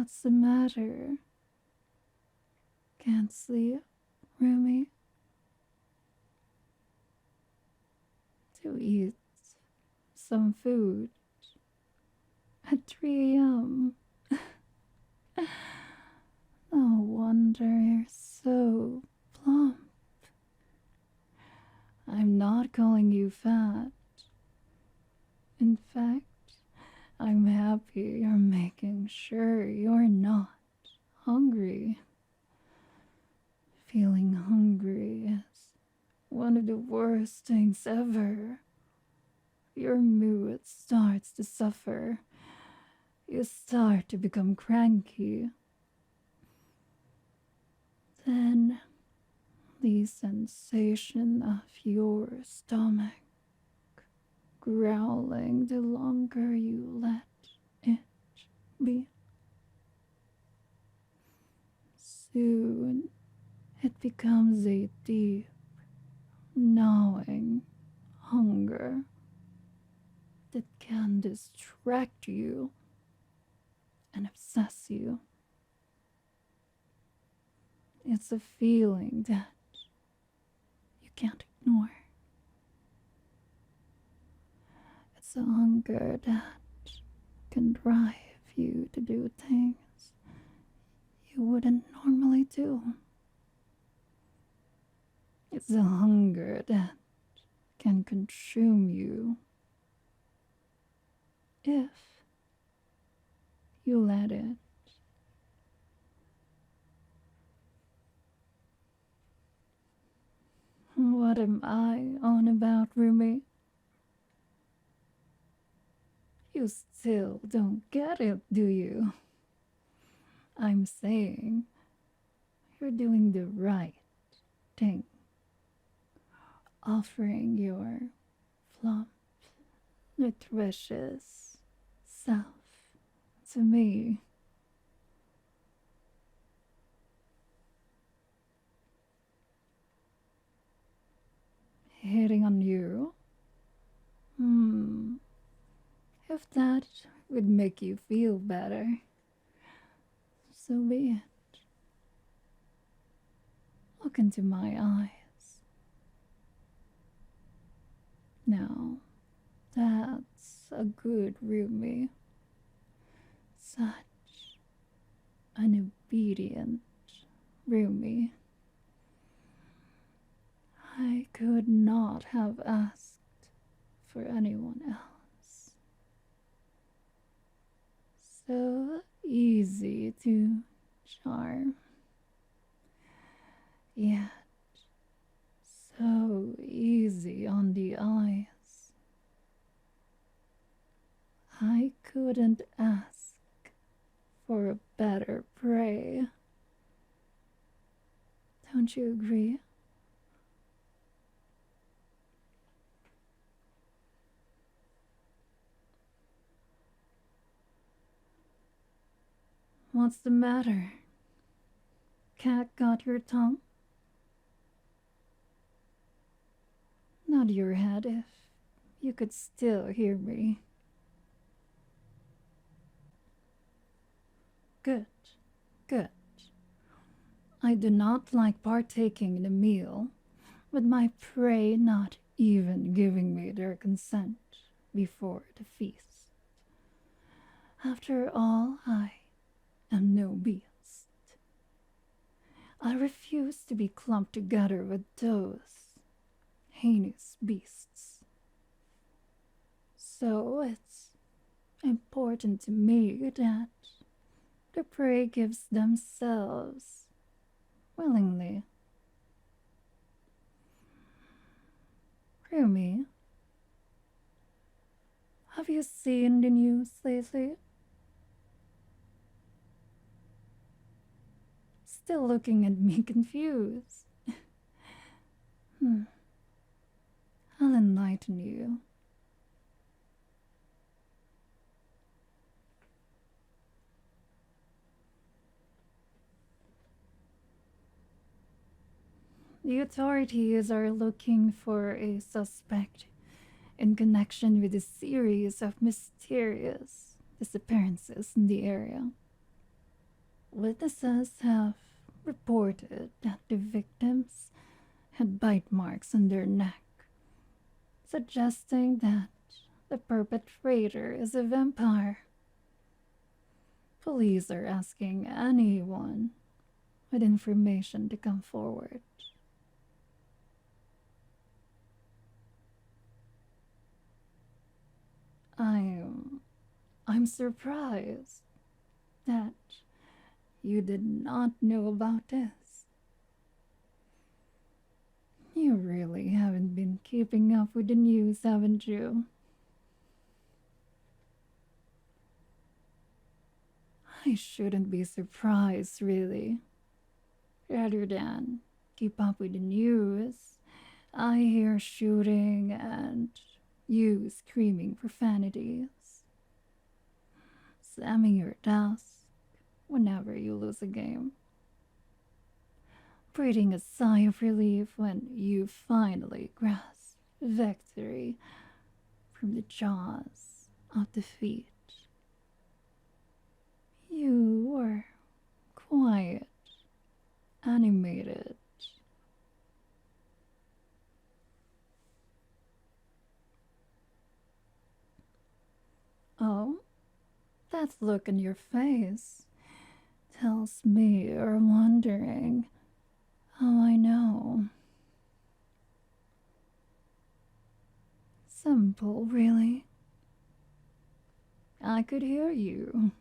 What's the matter? Can't sleep, Rumi? To eat some food at 3 a.m. No wonder you're so plump. I'm not calling you fat. In fact, I'm happy you're making sure you're not hungry. Feeling hungry is one of the worst things ever. Your mood starts to suffer. You start to become cranky. Then the sensation of your stomach growling the longer you let it be. Soon it becomes a deep, gnawing hunger that can distract you and obsess you. It's a feeling that you can't ignore. It's a hunger that can drive you to do things you wouldn't normally do. It's a hunger that can consume you if you let it. What am I on about, Rumi? You still don't get it, do you? I'm saying you're doing the right thing. Offering your plump, nutritious self to me. Hitting on you? If that would make you feel better, so be it. Look into my eyes. Now, that's a good Rumi. Such an obedient Rumi. I could not have asked for anyone else. So easy to charm, yet so easy on the eyes. I couldn't ask for a better prey. Don't you agree? What's the matter? Cat got your tongue? Nod your head if you could still hear me. Good, good. I do not like partaking in a meal with my prey not even giving me their consent before the feast. After all, I am no beast. I refuse to be clumped together with those heinous beasts. So it's important to me that the prey gives themselves willingly. Rumi, have you seen the news lately? Still looking at me confused. I'll enlighten you. The authorities are looking for a suspect in connection with a series of mysterious disappearances in the area. Witnesses have reported that the victims had bite marks on their neck, suggesting that the perpetrator is a vampire. Police are asking anyone with information to come forward. I'm surprised that you did not know about this. You really haven't been keeping up with the news, haven't you? I shouldn't be surprised, really. Rather than keep up with the news, I hear shooting and you screaming profanities, slamming your desk whenever you lose a game, breathing a sigh of relief when you finally grasp victory from the jaws of defeat. You were quiet, animated. Oh, that look on your face tells me you're wondering how I know. Simple, really. I could hear you.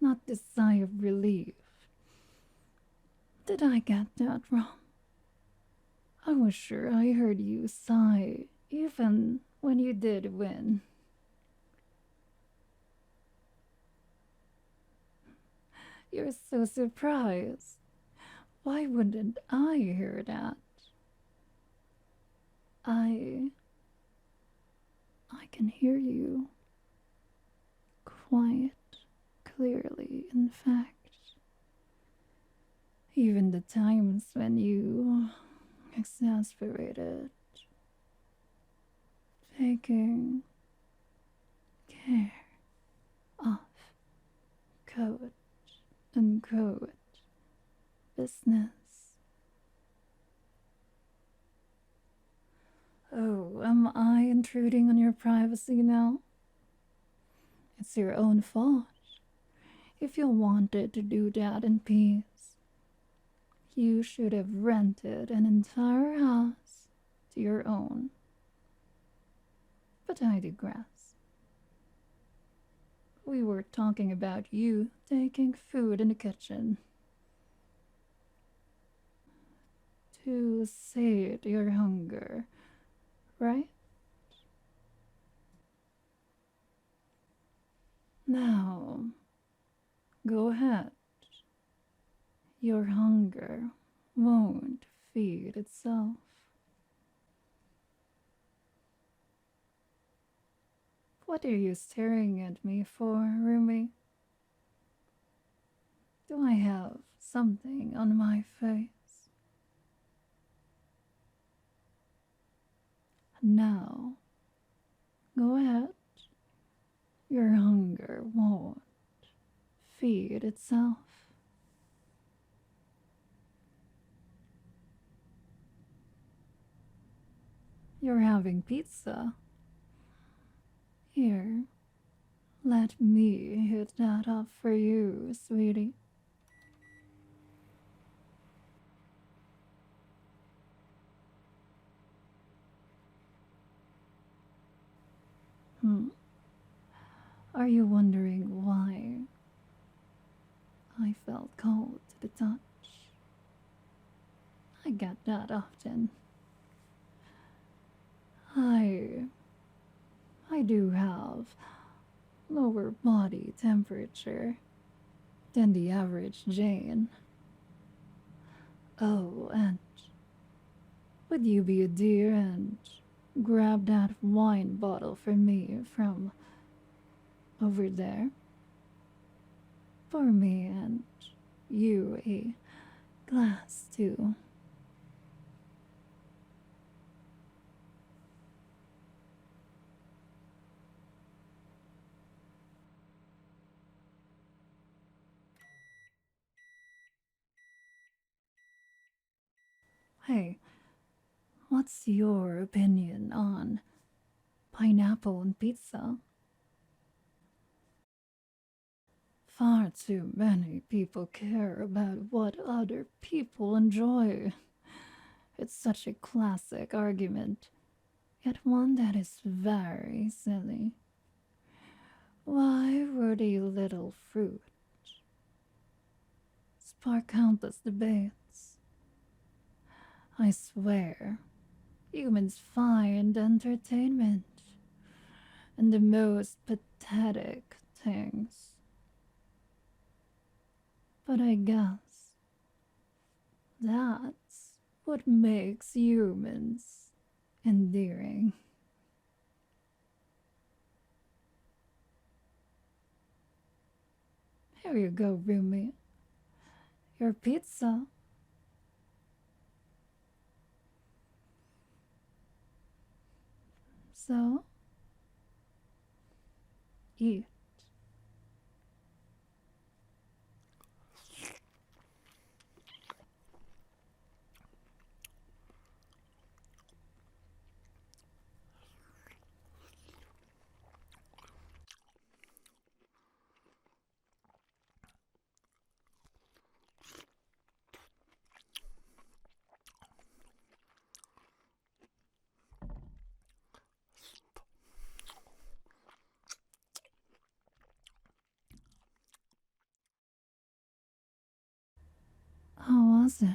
Not the sigh of relief. Did I get that wrong? I was sure I heard you sigh, even when you did win. You're so surprised. Why wouldn't I hear that? I can hear you. Quite clearly, in fact. Even the times when you exasperated, taking care of quote unquote business. Oh, am I intruding on your privacy now? It's your own fault. If you wanted to do that in peace, you should have rented an entire house to your own. But I digress. We were talking about you taking food in the kitchen to sate your hunger, right? Now, go ahead. Your hunger won't feed itself. What are you staring at me for, Rumi? Do I have something on my face? Now, go ahead. Your hunger won't feed itself. You're having pizza. Here, let me hit that up for you, sweetie. Are you wondering why I felt cold to the touch? I get that often. I do have lower body temperature than the average Jane. Oh, and would you be a dear and grab that wine bottle for me from over there? For me and you a glass too. Hey, what's your opinion on pineapple on pizza? Far too many people care about what other people enjoy. It's such a classic argument, yet one that is very silly. Why would a little fruit spark countless debates? I swear, humans find entertainment in the most pathetic things. But I guess that's what makes humans endearing. Here you go, Rumi. Your pizza. So, eat. How was it?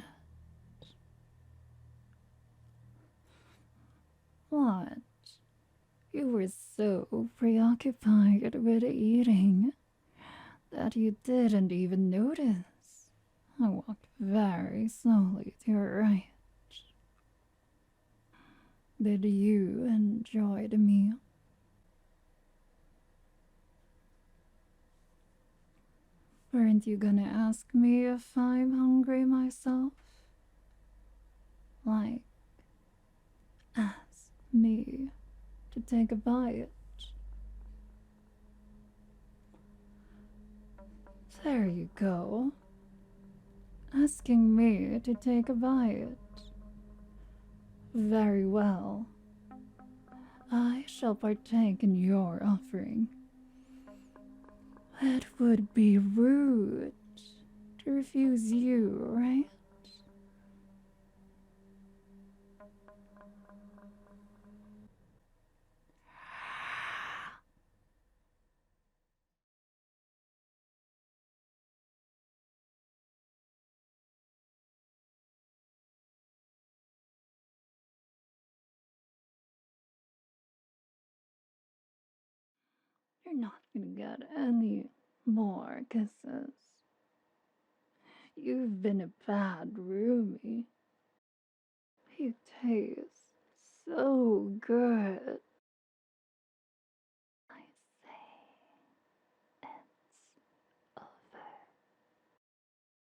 What? You were so preoccupied with eating that you didn't even notice. I walked very slowly to your right. Did you enjoy the meal? Weren't you gonna ask me if I'm hungry myself? Like, ask me to take a bite. There you go. Asking me to take a bite. Very well. I shall partake in your offering. It would be rude to refuse you, right? You're not gonna get any more kisses. You've been a bad roomie. You taste so good.